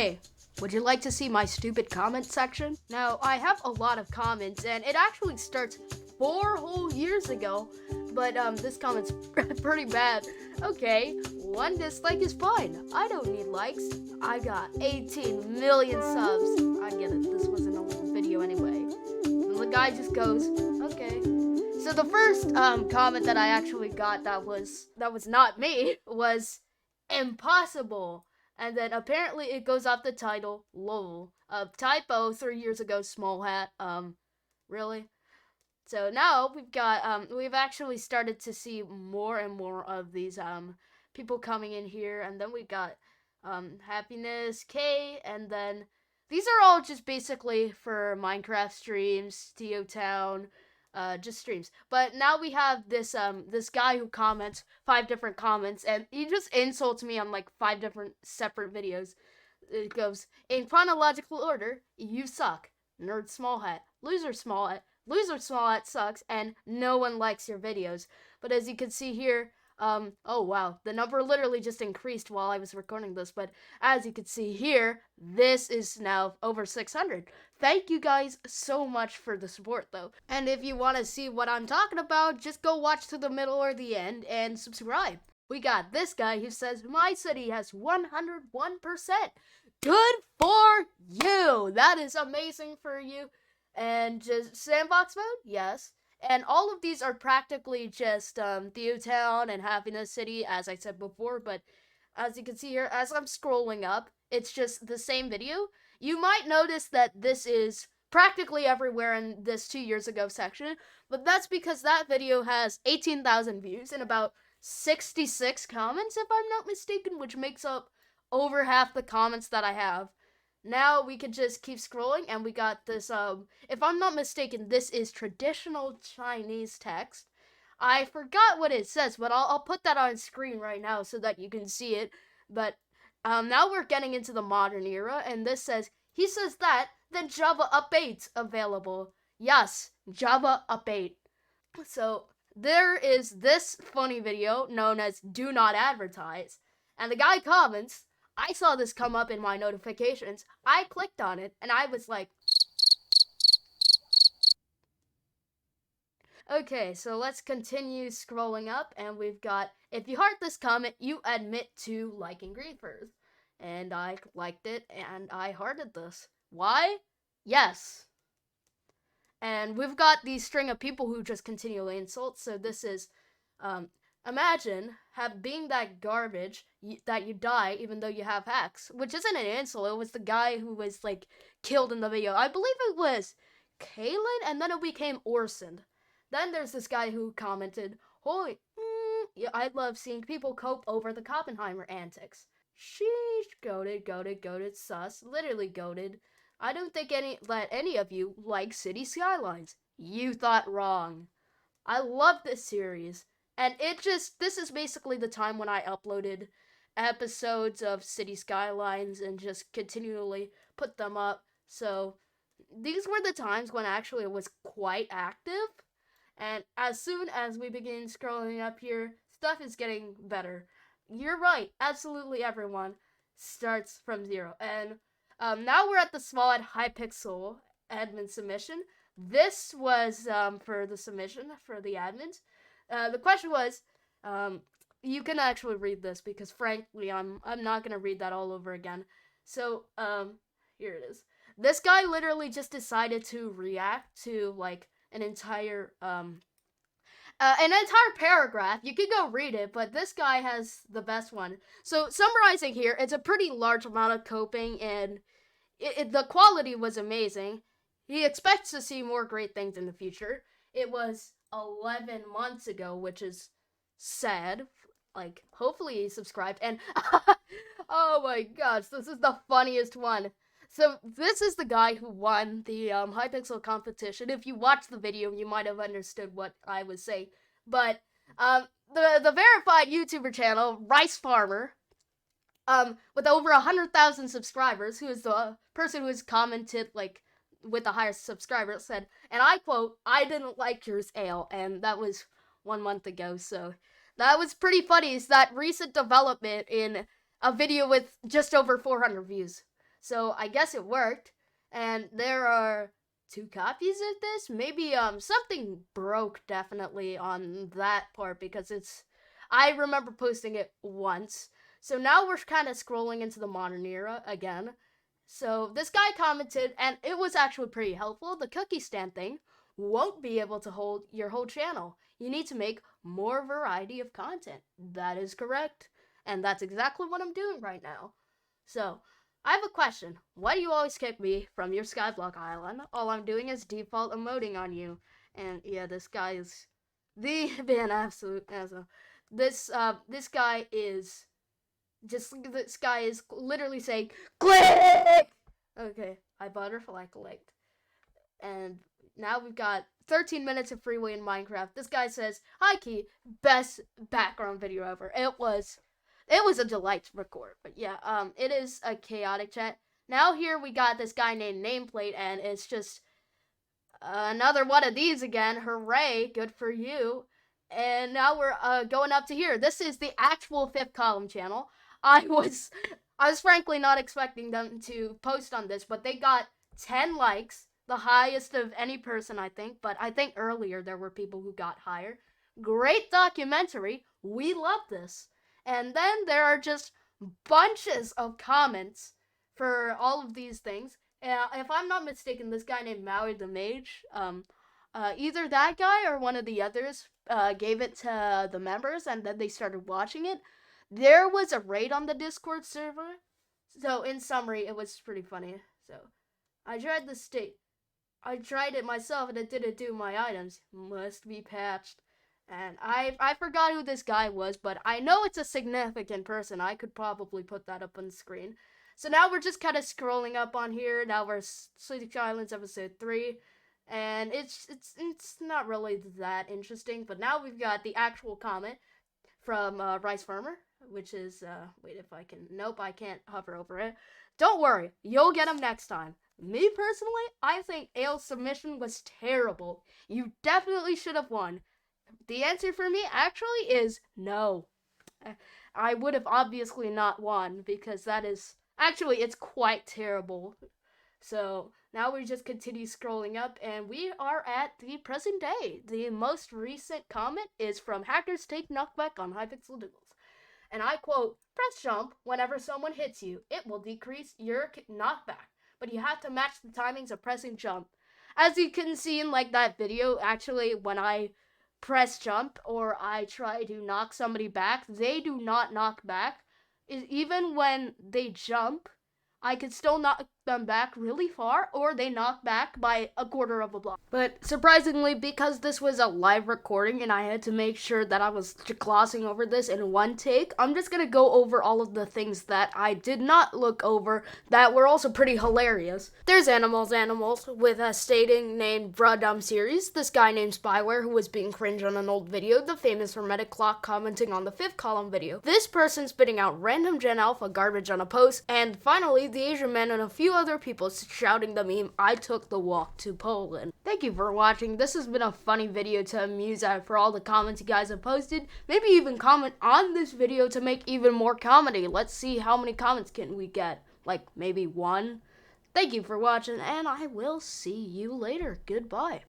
Hey, would you like to see my stupid comment section? Now, I have a lot of comments, and it actually starts 4 whole years ago, but this comment's pretty bad. Okay, 1 dislike is fine. I don't need likes. I got 18 million subs. I get it, this was an old video anyway. And the guy just goes, okay. So the first comment that I actually got that was not me was impossible. And then apparently it goes off the title, lol. Typo 3 years ago, small hat. Really? So now we've actually started to see more and more of these, people coming in here. And then we got, Happiness, K, and then these are all just basically for Minecraft streams, TO Town, just streams. But now we have this guy who comments 5 different comments, and he just insults me on like 5 different separate videos. It goes, in chronological order, you suck. Nerd small hat. Loser small hat. Loser small hat sucks, and no one likes your videos. But as you can see here, oh wow, the number literally just increased while I was recording this, but as you can see here, this is now over 600. Thank you guys so much for the support though. And if you want to see what I'm talking about, just go watch to the middle or the end and subscribe. We got this guy who says, my city has 101%. Good for you! That is amazing for you. And just sandbox mode? Yes. And all of these are practically just Theo Town and Happiness City, as I said before, but as you can see here, as I'm scrolling up, it's just the same video. You might notice that this is practically everywhere in this 2 years ago section, but that's because that video has 18,000 views and about 66 comments, if I'm not mistaken, which makes up over half the comments that I have. Now we can just keep scrolling, and we got this, if I'm not mistaken, this is traditional Chinese text. I forgot what it says, but I'll put that on screen right now so that you can see it. But now we're getting into the modern era, and this says, he says that, then Java updates available. Yes, Java update. So there is this funny video known as Do Not Advertise, and the guy comments, I saw this come up in my notifications. I clicked on it, and I was like, okay, so let's continue scrolling up, and we've got, if you heart this comment, you admit to liking Griefers. And I liked it, and I hearted this. Why? Yes. And we've got these string of people who just continually insult, so this is, imagine being that garbage that you die even though you have hacks, which isn't an insult. It was the guy who was like killed in the video. I believe it was Kalen, and then it became Orson. Then there's this guy who commented, holy, yeah, I love seeing people cope over the Oppenheimer antics. Sheesh, goated, sus, literally goated. I don't think any of you like City Skylines. You thought wrong. I love this series. And this is basically the time when I uploaded episodes of City Skylines and just continually put them up. So these were the times when actually it was quite active. And as soon as we begin scrolling up here, stuff is getting better. You're right, absolutely everyone starts from 0. And now we're at the small at Hypixel admin submission. This was for the submission for the admins. The question was, you can actually read this because frankly, I'm not gonna read that all over again. So, here it is. This guy literally just decided to react to like an entire paragraph. You could go read it, but this guy has the best one. So summarizing here, it's a pretty large amount of coping, and the quality was amazing. He expects to see more great things in the future. It was 11 months ago, which is sad. Like, hopefully he subscribed, and oh my gosh, this is the funniest one. So this is the guy who won the Hypixel competition. If you watched the video, you might have understood what I was saying. But the verified YouTuber channel, Rice Farmer, with over 100,000 subscribers, who is the person who has commented like with the highest subscribers, said, and I quote, I didn't like yours, ale, and that was 1 month ago, so that was pretty funny. Is that recent development in a video with just over 400 views. So I guess it worked. And there are 2 copies of this. Maybe something broke definitely on that part because I remember posting it once. So now we're kind of scrolling into the modern era again. So this guy commented, and it was actually pretty helpful. The cookie stand thing won't be able to hold your whole channel. You need to make more variety of content. That is correct. And that's exactly what I'm doing right now. So, I have a question. Why do you always kick me from your Skyblock Island? All I'm doing is default emoting on you. And yeah, this guy is the an absolute asshole. This guy is literally saying click. Okay, I butterfly clicked, and now we've got 13 minutes of freeway in Minecraft. This guy says, "Hi Key, best background video ever." It was a delight to record, but yeah, it is a chaotic chat. Now here we got this guy named Nameplate, and it's just another one of these again. Hooray, good for you. And now we're going up to here. This is the actual Fifth Column channel. I was frankly not expecting them to post on this, but they got 10 likes, the highest of any person, I think. But I think earlier there were people who got higher. Great documentary. We love this. And then there are just bunches of comments for all of these things. If I'm not mistaken, this guy named Maui the Mage, either that guy or one of the others gave it to the members, and then they started watching it. There was a raid on the Discord server, so in summary, it was pretty funny. So I tried it myself, and it didn't do my items. Must be patched. And I forgot who this guy was, but I know it's a significant person. I could probably put that up on the screen. So now we're just kind of scrolling up on here. Now we're Sleepy Islands episode 3. And it's not really that interesting. But now we've got the actual comment from Rice Farmer, which is, wait if I can, nope, I can't hover over it. Don't worry, you'll get him next time. Me personally, I think Ale's submission was terrible. You definitely should have won. The answer for me actually is no. I would have obviously not won because it's quite terrible. So now we just continue scrolling up, and we are at the present day. The most recent comment is from Hackers Take Knockback on Hypixel Doodles. And I quote, "Press jump whenever someone hits you. It will decrease your knockback, but you have to match the timings of pressing jump." As you can see in like that video, actually, when I press jump or I try to knock somebody back, they do not knock back. Even when they jump, I can still knock them back really far, or they knock back by a quarter of a block. But surprisingly, because this was a live recording and I had to make sure that I was glossing over this in one take, I'm just gonna go over all of the things that I did not look over that were also pretty hilarious. There's Animals with a stating named Bruh Dumb Series, this guy named Spyware who was being cringe on an old video, the famous Hermetic Clock commenting on the Fifth Column video, this person spitting out random Gen Alpha garbage on a post, and finally the Asian man and a few other people shouting the meme, "I took the walk to Poland." Thank you for watching. This has been a funny video to amuse at for all the comments you guys have posted. Maybe even comment on this video to make even more comedy. Let's see how many comments can we get. Like maybe 1? Thank you for watching, and I will see you later. Goodbye.